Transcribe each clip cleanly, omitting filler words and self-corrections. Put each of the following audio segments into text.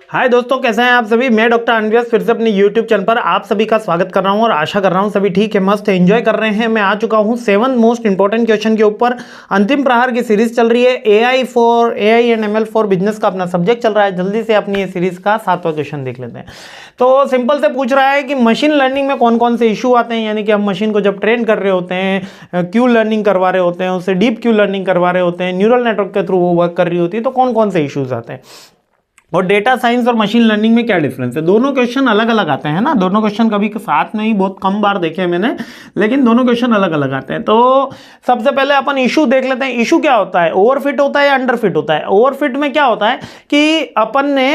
हाय दोस्तों, कैसे हैं आप सभी। मैं डॉक्टर अनव्यस फिर से अपने यूट्यूब चैनल पर आप सभी का स्वागत कर रहा हूं और आशा कर रहा हूं सभी ठीक है, मस्त एंजॉय कर रहे हैं। मैं आ चुका हूं 7 मोस्ट इंपॉर्टेंट क्वेश्चन के ऊपर। अंतिम प्रहार की सीरीज चल रही है। AI and ML for business का अपना सब्जेक्ट चल रहा है। जल्दी से अपनी ये सीरीज का 7वां क्वेश्चन देख लेते हैं। तो सिंपल से पूछ रहा है कि मशीन लर्निंग में कौन कौन से इशू आते हैं, यानी कि हम मशीन को जब ट्रेन कर रहे होते हैं, क्यू लर्निंग करवा रहे होते हैं, उससे डीप क्यू लर्निंग करवा रहे होते हैं, न्यूरल नेटवर्क के थ्रू वो वर्क कर रही होती है, तो कौन कौन से इश्यूज आते हैं और डेटा साइंस और मशीन लर्निंग में क्या डिफरेंस है। दोनों क्वेश्चन अलग अलग आते हैं ना, दोनों क्वेश्चन कभी साथ में ही बहुत कम बार देखे हैं मैंने, लेकिन दोनों क्वेश्चन अलग अलग आते हैं। तो सबसे पहले अपन इशू देख लेते हैं। इशू क्या होता है, ओवरफिट होता है या अंडरफिट होता है। ओवरफिट में क्या होता है कि अपन ने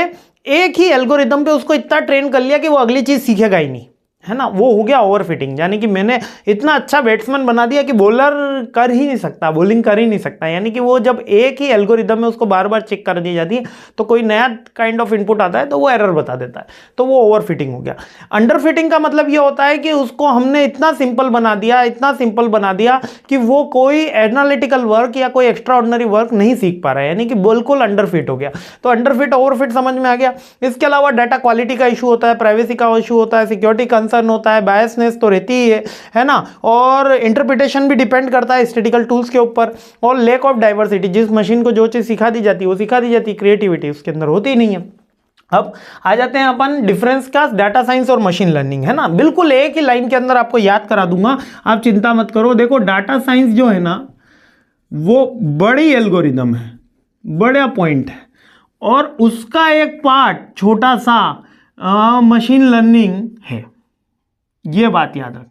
एक ही एल्गोरिदम पे उसको इतना ट्रेन कर लिया कि वो अगली चीज सीखेगा ही नहीं, है ना, वो हो गया ओवरफिटिंग। यानी कि मैंने इतना अच्छा बैट्समैन बना दिया कि बॉलर कर ही नहीं सकता, बॉलिंग कर ही नहीं सकता। यानी कि वो जब एक ही एल्गोरिदम में उसको बार बार चेक कर दी जाती है तो कोई नया काइंड ऑफ इनपुट आता है तो वो एरर बता देता है, तो वो ओवरफिटिंग हो गया। अंडरफिटिंग का मतलब ये होता है कि उसको हमने इतना सिंपल बना दिया, इतना सिंपल बना दिया कि वो कोई एनालिटिकल वर्क या कोई एक्स्ट्रा ऑर्डिनरी वर्क नहीं सीख पा रहा है, यानी कि बिल्कुल अंडरफिट हो गया। तो अंडरफिट ओवरफिट समझ में आ गया। इसके अलावा डाटा क्वालिटी का इशू होता है, प्राइवेसी का इशू होता है, सिक्योरिटी होता है, बायसनेस तो रहती ही है ना, और इंटरप्रिटेशन भी डिपेंड करता है स्टैटिस्टिकल टूल्स के ऊपर, और लैक ऑफ डाइवर्सिटी, जिस मशीन को जो चीज सिखा दी जाती है वो सिखा दी जाती है, क्रिएटिविटी उसके अंदर होती ही नहीं है। अब आ जाते हैं अपन डिफरेंस का, डाटा साइंस और मशीन लर्निंग, है ना। बिल्कुल एक ही लाइन के अंदर आपको याद करा दूंगा, आप चिंता मत करो। देखो, डाटा साइंस जो है ना वो बड़ी एल्गोरिदम है, बड़ा पॉइंट है, और उसका एक पार्ट छोटा सा मशीन लर्निंग है। ये बात याद रखना।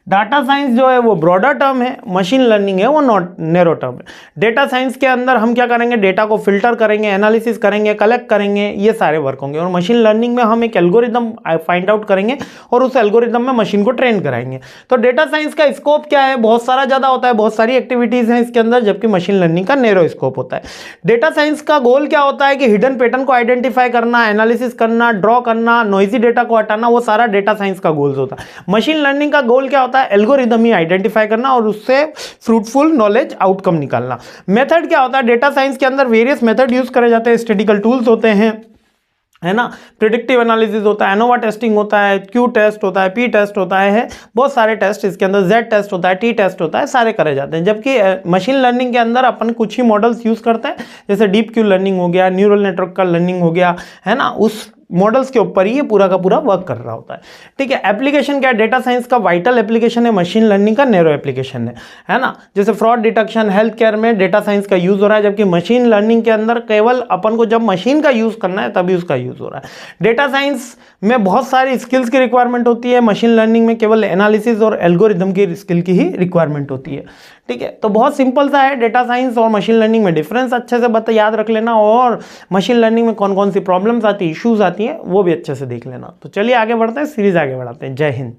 डाटा साइंस जो है वो ब्रॉडर टर्म है, मशीन लर्निंग है वो नॉट नैरो टर्म है। डेटा साइंस के अंदर हम क्या करेंगे, डेटा को फिल्टर करेंगे, एनालिसिस करेंगे, कलेक्ट करेंगे, ये सारे वर्क होंगे। और मशीन लर्निंग में हम एक एल्गोरिदम फाइंड आउट करेंगे और उस एल्गोरिदम में मशीन को ट्रेन कराएंगे। तो डेटा साइंस का स्कोप क्या है, बहुत सारा ज्यादा होता है, बहुत सारी एक्टिविटीज हैं इसके अंदर, जबकि मशीन लर्निंग का नैरो स्कोप होता है। डेटा साइंस का गोल क्या होता है कि हिडन पैटर्न को आइडेंटिफाई करना, एनालिसिस करना, ड्रॉ करना, नॉइजी डेटा को हटाना, वो सारा डेटा साइंस का गोल्स होता है। मशीन लर्निंग का गोल क्या होता है, एल्गोरिदम ही आइडेंटिफाई करना और उससे फ्रूटफुल नॉलेज आउटकम निकालना। मेथड क्या होता है, डेटा साइंस के अंदर वेरियस मेथड यूज करे जाते हैं, स्टैटिस्टिकल टूल्स होते हैं, है ना, प्रिडिक्टिव एनालिसिस होता है, एनोवा टेस्टिंग होता है, क्यू टेस्ट होता है, पी टेस्ट होता है बहुत सारे टेस्ट इसके अंदर, जेड टेस्ट होता है, टी टेस्ट होता है, सारे करे जाते हैं। जबकि मशीन लर्निंग के अंदर अपन कुछ ही मॉडल्स यूज करते हैं, जैसे डीप क्यू लर्निंग हो गया, न्यूरल नेटवर्क का लर्निंग हो गया, है ना, उस मॉडल्स के ऊपर ही ये पूरा का पूरा वर्क कर रहा होता है। ठीक है, एप्लीकेशन क्या है, डेटा साइंस का वाइटल एप्लीकेशन है, मशीन लर्निंग का नैरो एप्लीकेशन है ना। जैसे फ्रॉड डिटेक्शन, हेल्थ केयर में डेटा साइंस का यूज हो रहा है, जबकि मशीन लर्निंग के अंदर केवल अपन को जब मशीन का यूज करना है तभी उसका यूज हो रहा है। डेटा साइंस में बहुत सारी स्किल्स की रिक्वायरमेंट होती है, मशीन लर्निंग में केवल एनालिसिस और एल्गोरिदम की स्किल की ही रिक्वायरमेंट होती है। ठीक है, तो बहुत सिंपल सा है डेटा साइंस और मशीन लर्निंग में डिफरेंस, अच्छे से याद रख लेना, और मशीन लर्निंग में कौन कौन सी प्रॉब्लम्स आती है, इश्यूज आती हैं, वो भी अच्छे से देख लेना। तो चलिए आगे बढ़ते हैं, सीरीज आगे बढ़ाते हैं। जय हिंद।